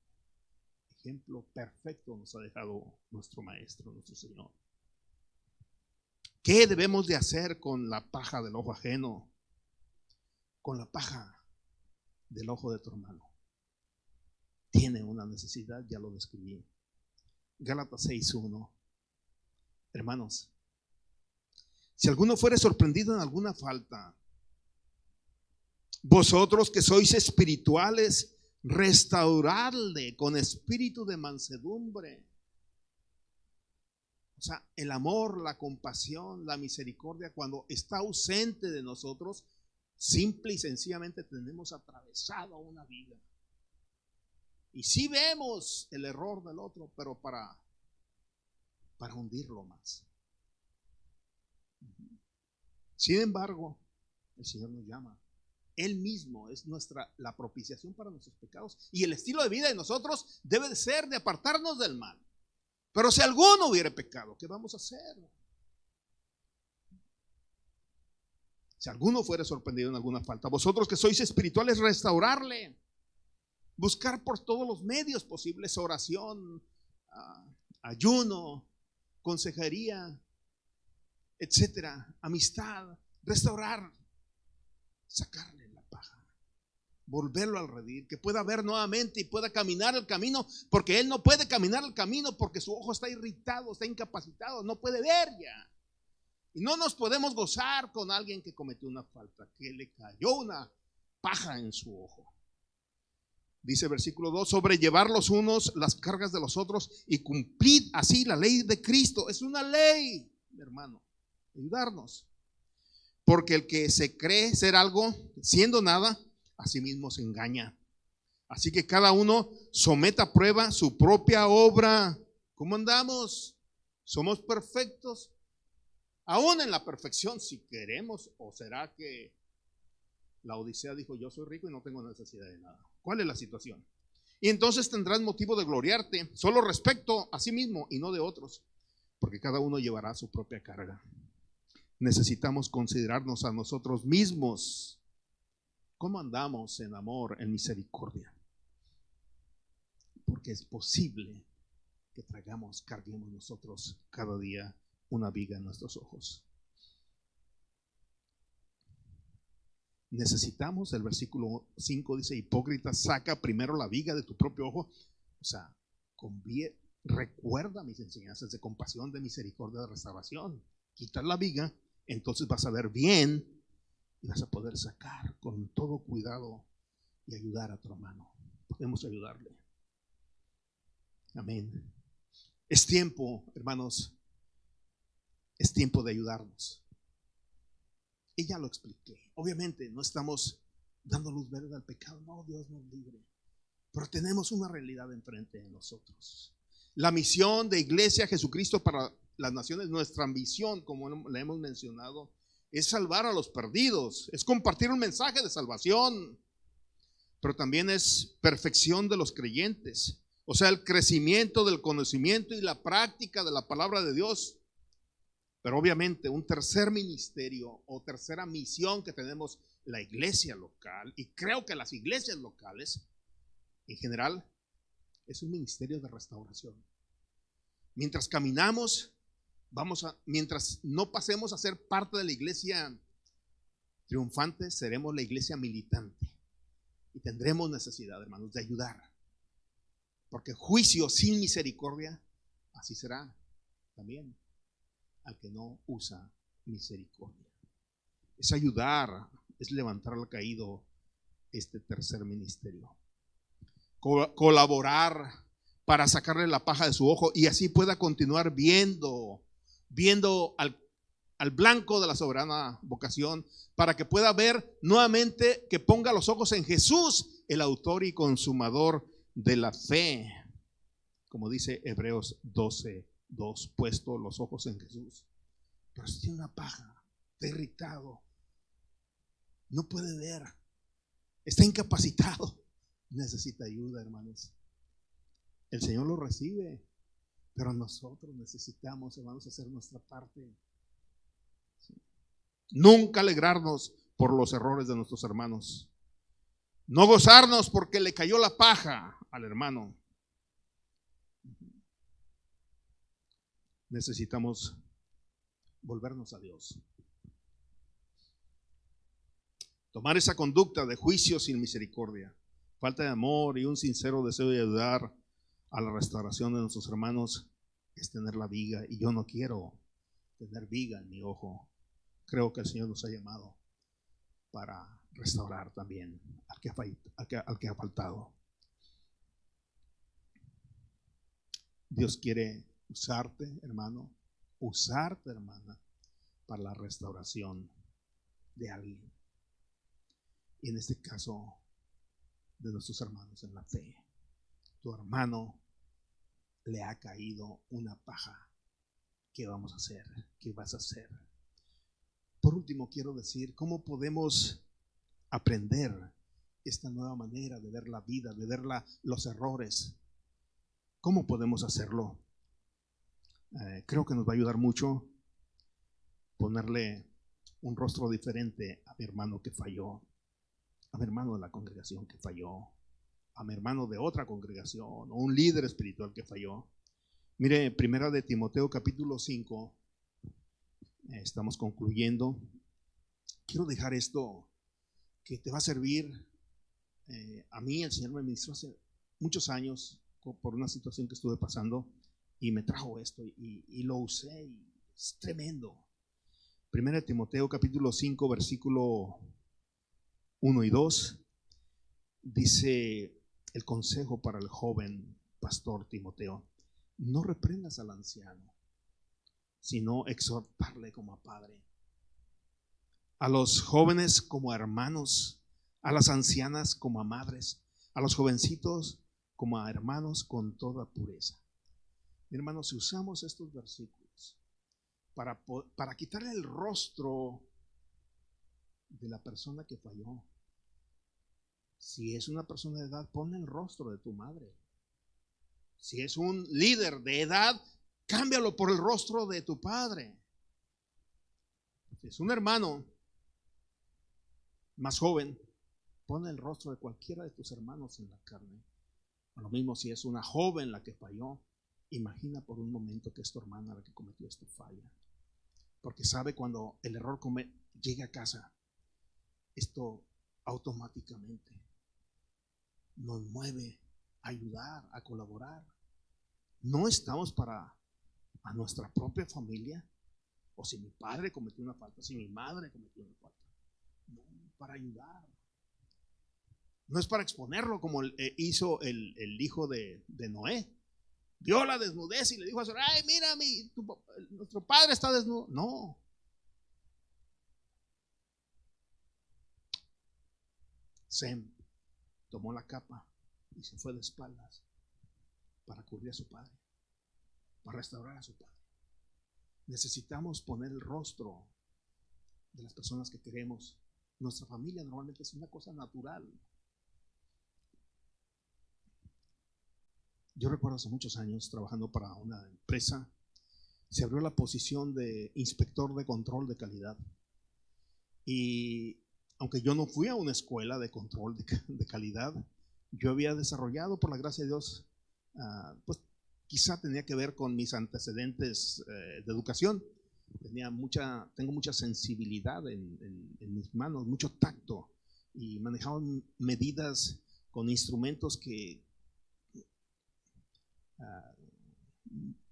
Ejemplo perfecto nos ha dejado nuestro Maestro, nuestro Señor. ¿Qué debemos de hacer con la paja del ojo ajeno? Con la paja del ojo de tu hermano. Tiene una necesidad, ya lo describí. Gálatas 6:1. Hermanos, si alguno fuere sorprendido en alguna falta, vosotros que sois espirituales, restauradle con espíritu de mansedumbre. O sea, el amor, la compasión, la misericordia, cuando está ausente de nosotros, simple y sencillamente tenemos atravesado una vida. Y sí vemos el error del otro, pero para para hundirlo más. Sin embargo, el Señor nos llama. Él mismo es la propiciación para nuestros pecados. Y el estilo de vida de nosotros debe de ser de apartarnos del mal. Pero si alguno hubiere pecado, ¿qué vamos a hacer? Si alguno fuere sorprendido en alguna falta, vosotros que sois espirituales, restaurarle. Buscar por todos los medios posibles oración, ayuno, consejería, etcétera, amistad, restaurar, sacarle la paja, volverlo al redil, que pueda ver nuevamente y pueda caminar el camino, porque él no puede caminar el camino porque su ojo está irritado, está incapacitado, no puede ver ya. Y no nos podemos gozar con alguien que cometió una falta, que le cayó una paja en su ojo. Dice versículo 2, sobrellevar los unos las cargas de los otros y cumplir así la ley de Cristo. Es una ley, hermano, ayudarnos. Porque el que se cree ser algo, siendo nada, a sí mismo se engaña. Así que cada uno someta a prueba su propia obra. ¿Cómo andamos? ¿Somos perfectos? Aún en la perfección, si queremos, o será que la Odisea dijo: yo soy rico y no tengo necesidad de nada. ¿Cuál es la situación? Y entonces tendrás motivo de gloriarte solo respecto a sí mismo y no de otros, porque cada uno llevará su propia carga. Necesitamos considerarnos a nosotros mismos. ¿Cómo andamos en amor, en misericordia? Porque es posible que carguemos nosotros cada día una viga en nuestros ojos. Necesitamos, el versículo 5 dice: hipócrita, saca primero la viga de tu propio ojo. O sea, recuerda mis enseñanzas de compasión, de misericordia, de restauración. Quitar la viga, entonces vas a ver bien y vas a poder sacar con todo cuidado y ayudar a tu hermano. Podemos ayudarle. Amén. Es tiempo, hermanos, es tiempo de ayudarnos. Y ya lo expliqué. Obviamente no estamos dando luz verde al pecado. No, Dios nos libre. Pero tenemos una realidad enfrente de nosotros. La misión de Iglesia Jesucristo para las naciones, nuestra misión, como le hemos mencionado, es salvar a los perdidos, es compartir un mensaje de salvación, pero también es perfección de los creyentes, o sea, el crecimiento del conocimiento y la práctica de la palabra de Dios. Pero obviamente un tercer ministerio o tercera misión que tenemos la iglesia local, y creo que las iglesias locales en general, es un ministerio de restauración. Mientras caminamos, mientras no pasemos a ser parte de la iglesia triunfante, seremos la iglesia militante y tendremos necesidad, hermanos, de ayudar, porque juicio sin misericordia, así será también al que no usa misericordia. Es ayudar, es levantar al caído, este tercer ministerio. Colaborar para sacarle la paja de su ojo y así pueda continuar viendo al blanco de la soberana vocación, para que pueda ver nuevamente, que ponga los ojos en Jesús, el autor y consumador de la fe, como dice Hebreos 12:2, puesto los ojos en Jesús. Pero si tiene una paja, está irritado, no puede ver, está incapacitado, necesita ayuda, hermanos. El Señor lo recibe, pero nosotros necesitamos, hermanos, hacer nuestra parte. ¿Sí? Nunca alegrarnos por los errores de nuestros hermanos. No gozarnos porque le cayó la paja al hermano. Necesitamos volvernos a Dios. Tomar esa conducta de juicio sin misericordia, falta de amor y un sincero deseo de ayudar a la restauración de nuestros hermanos es tener la viga, y yo no quiero tener viga en mi ojo. Creo que el Señor nos ha llamado para restaurar también al que ha faltado. Dios quiere usarte, hermano, usarte, hermana, para la restauración de alguien, y en este caso de nuestros hermanos en la fe. Tu hermano le ha caído una paja ¿qué vamos a hacer? ¿Qué vas a hacer? Por último, quiero decir, ¿cómo podemos aprender esta nueva manera de ver la vida, de ver los errores? ¿Cómo podemos hacerlo? Creo que nos va a ayudar mucho ponerle un rostro diferente a mi hermano que falló, a mi hermano de la congregación que falló, a mi hermano de otra congregación, o un líder espiritual que falló. Mire, primera de Timoteo capítulo 5, estamos concluyendo. Quiero dejar esto que te va a servir. A mí el Señor me ministró hace muchos años por una situación que estuve pasando y me trajo esto y lo usé y es tremendo. Primera de Timoteo capítulo 5 versículo 1 y 2 dice el consejo para el joven pastor Timoteo: no reprendas al anciano, sino exhortarle como a padre, a los jóvenes como a hermanos, a las ancianas como a madres, a los jovencitos como a hermanos con toda pureza. Mi hermano, si usamos estos versículos para quitarle el rostro de la persona que falló, si es una persona de edad, ponle el rostro de tu madre. Si es un líder de edad, cámbialo por el rostro de tu padre. Si es un hermano más joven, pon el rostro de cualquiera de tus hermanos en la carne. Lo mismo si es una joven la que falló, imagina por un momento que es tu hermana la que cometió esta falla, porque sabe cuando el error llegue a casa, esto automáticamente nos mueve a ayudar, a colaborar. No estamos para a nuestra propia familia, o si mi padre cometió una falta, si mi madre cometió una falta, no, para ayudar. No es para exponerlo como hizo el hijo de Noé. Vio la desnudez y le dijo a su: ay, mira, nuestro padre está desnudo. No. Sem tomó la capa y se fue de espaldas para cubrir a su padre, para restaurar a su padre. Necesitamos poner el rostro de las personas que queremos. Nuestra familia normalmente es una cosa natural. Yo recuerdo hace muchos años trabajando para una empresa, se abrió la posición de inspector de control de calidad. Y aunque yo no fui a una escuela de control de calidad, yo había desarrollado, por la gracia de Dios, pues quizá tenía que ver con mis antecedentes de educación. Tengo mucha sensibilidad en mis manos, mucho tacto, y manejaba medidas con instrumentos que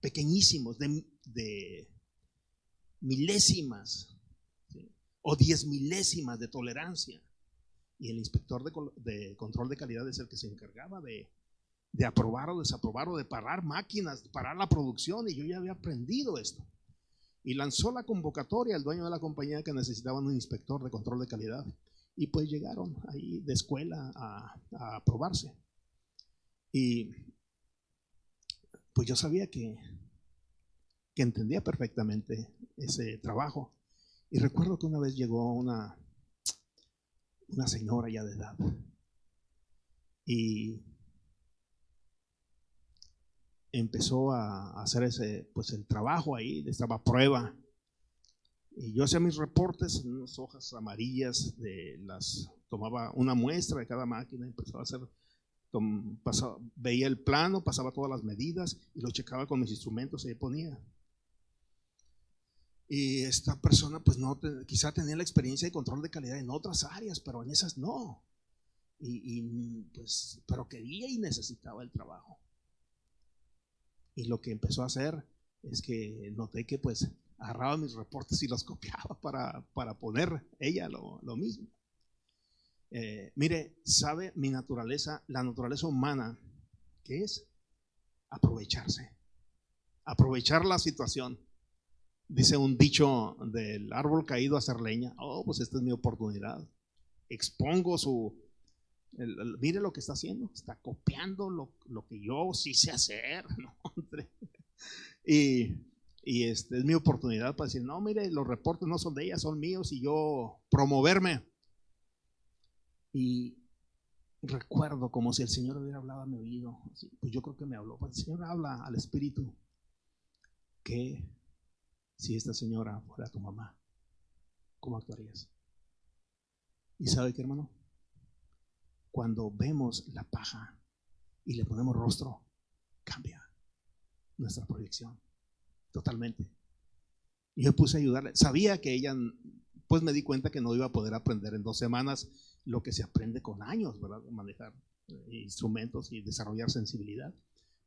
pequeñísimos, de milésimas, ¿sí? O 10 milésimas de tolerancia. Y el inspector de control de calidad es el que se encargaba de aprobar o desaprobar, o de parar máquinas, parar la producción. Y yo ya había aprendido esto. Y lanzó la convocatoria al dueño de la compañía que necesitaban un inspector de control de calidad. Y pues llegaron ahí de escuela a aprobarse. Y pues yo sabía que entendía perfectamente ese trabajo. Y recuerdo que una vez llegó una señora ya de edad y empezó a hacer el trabajo ahí, estaba a prueba. Y yo hacía mis reportes en unas hojas amarillas, tomaba una muestra de cada máquina, empezaba a hacer, veía el plano, pasaba todas las medidas y lo checaba con mis instrumentos y ahí ponía. Y esta persona pues quizá tenía la experiencia de control de calidad en otras áreas, pero en esas no. Pero quería y necesitaba el trabajo. Y lo que empezó a hacer es que noté que pues agarraba mis reportes y los copiaba para poner ella lo mismo. Mire, sabe mi naturaleza, la naturaleza humana, ¿qué es? Aprovechar la situación. Dice un dicho: del árbol caído a hacer leña. Pues esta es mi oportunidad. Expongo mire lo que está haciendo, está copiando lo que yo sí sé hacer, ¿no? Y Y es mi oportunidad para decir, no, mire, los reportes no son de ella, son míos, y yo promoverme. Y recuerdo como si el Señor hubiera hablado a mi oído. Pues yo creo que me habló. Pues el Señor habla al Espíritu que si esta señora fuera tu mamá, ¿cómo actuarías? ¿Y sabe qué, hermano? Cuando vemos la paja y le ponemos rostro, cambia nuestra proyección totalmente. Y yo me puse a ayudarle. Sabía que ella, pues me di cuenta que no iba a poder aprender en 2 semanas lo que se aprende con años, ¿verdad? Manejar instrumentos y desarrollar sensibilidad.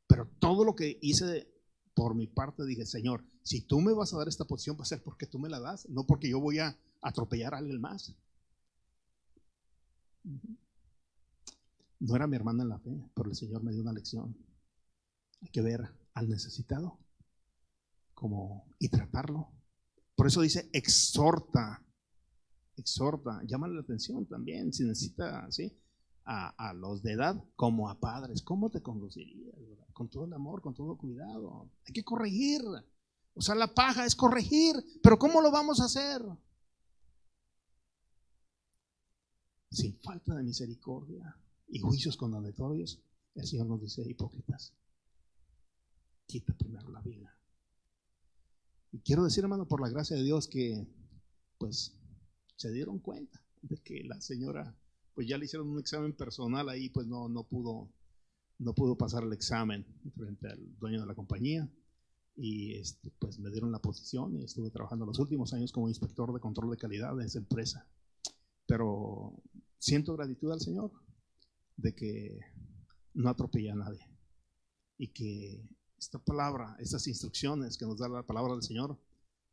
Pero todo lo que hice por mi parte, dije, Señor, si tú me vas a dar esta posición, va a ser porque tú me la das, no porque yo voy a atropellar a alguien más. No era mi hermana en la fe, pero el Señor me dio una lección. Hay que ver al necesitado y tratarlo. Por eso dice, exhorta, llámale la atención también, si necesita, ¿sí? A los de edad como a padres. ¿Cómo te conducirías? Con todo el amor, con todo cuidado. Hay que corregir. O sea, la paja es corregir, pero ¿cómo lo vamos a hacer? Sin falta de misericordia y juicios condenatorios. El Señor nos dice, hipócritas, quita primero la vida. Y quiero decir, hermano, por la gracia de Dios, que pues se dieron cuenta de que la señora, pues ya le hicieron un examen personal ahí, pues no pudo pasar el examen frente al dueño de la compañía. Y pues me dieron la posición y estuve trabajando los últimos años como inspector de control de calidad de esa empresa. Pero siento gratitud al Señor de que no atropellé a nadie y que esta palabra, estas instrucciones que nos da la palabra del Señor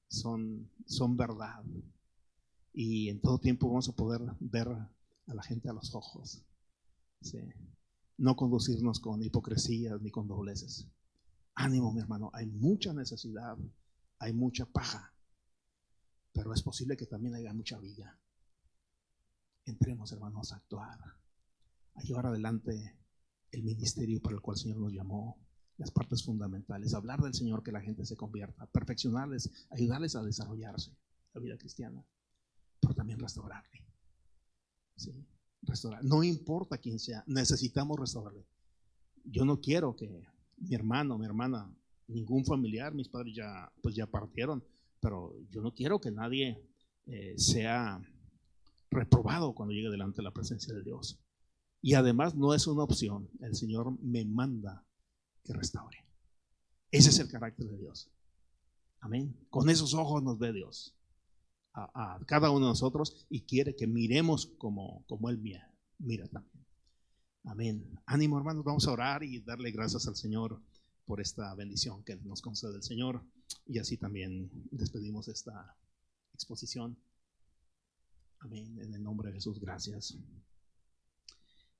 son verdad, y en todo tiempo vamos a poder ver a la gente a los ojos, ¿sí? No conducirnos con hipocresías ni con dobleces. Ánimo, mi hermano, hay mucha necesidad, hay mucha paja, pero es posible que también haya mucha viga. Entremos, hermanos, a actuar, a llevar adelante el ministerio para el cual el Señor nos llamó, las partes fundamentales, hablar del Señor, que la gente se convierta, perfeccionarles, ayudarles a desarrollarse la vida cristiana, pero también restaurarle, ¿sí? Restaurar, no importa quién sea, necesitamos restaurarle. Yo no quiero que mi hermano, mi hermana, ningún familiar, mis padres ya partieron, pero yo no quiero que nadie sea reprobado cuando llegue delante de la presencia de Dios. Y además no es una opción, el Señor me manda que restaure. Ese es el carácter de Dios. Amén. Con esos ojos nos ve Dios a cada uno de nosotros y quiere que miremos como Él mira también. Amén. Ánimo, hermanos, vamos a orar y darle gracias al Señor por esta bendición que nos concede el Señor, y así también despedimos esta exposición. Amén. En el nombre de Jesús, gracias.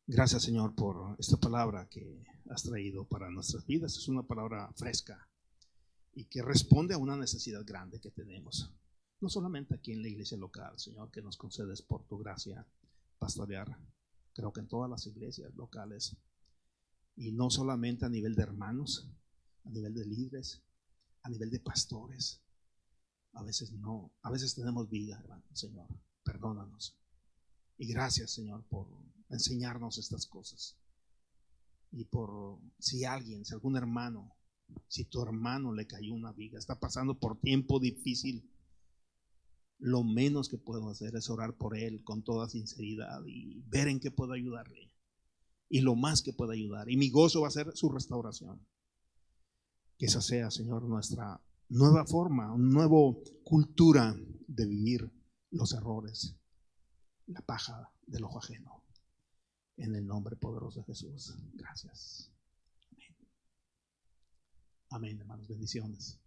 Gracias, Señor, por esta palabra que has traído para nuestras vidas. Es una palabra fresca y que responde a una necesidad grande que tenemos, no solamente aquí en la iglesia local, Señor, que nos concedes por tu gracia pastorear, creo que en todas las iglesias locales, y no solamente a nivel de hermanos, a nivel de líderes, a nivel de pastores. A veces no, a veces tenemos vida, hermano. Señor, perdónanos. Y gracias, Señor, por enseñarnos estas cosas. Y por si algún hermano, si tu hermano le cayó una viga, está pasando por tiempo difícil, lo menos que puedo hacer es orar por él con toda sinceridad y ver en qué puedo ayudarle, y lo más que pueda ayudar, y mi gozo va a ser su restauración. Que esa sea, Señor, nuestra nueva forma, una nueva cultura de vivir los errores, la paja del ojo ajeno. En el nombre poderoso de Jesús, gracias. Amén. Amén, hermanos, bendiciones.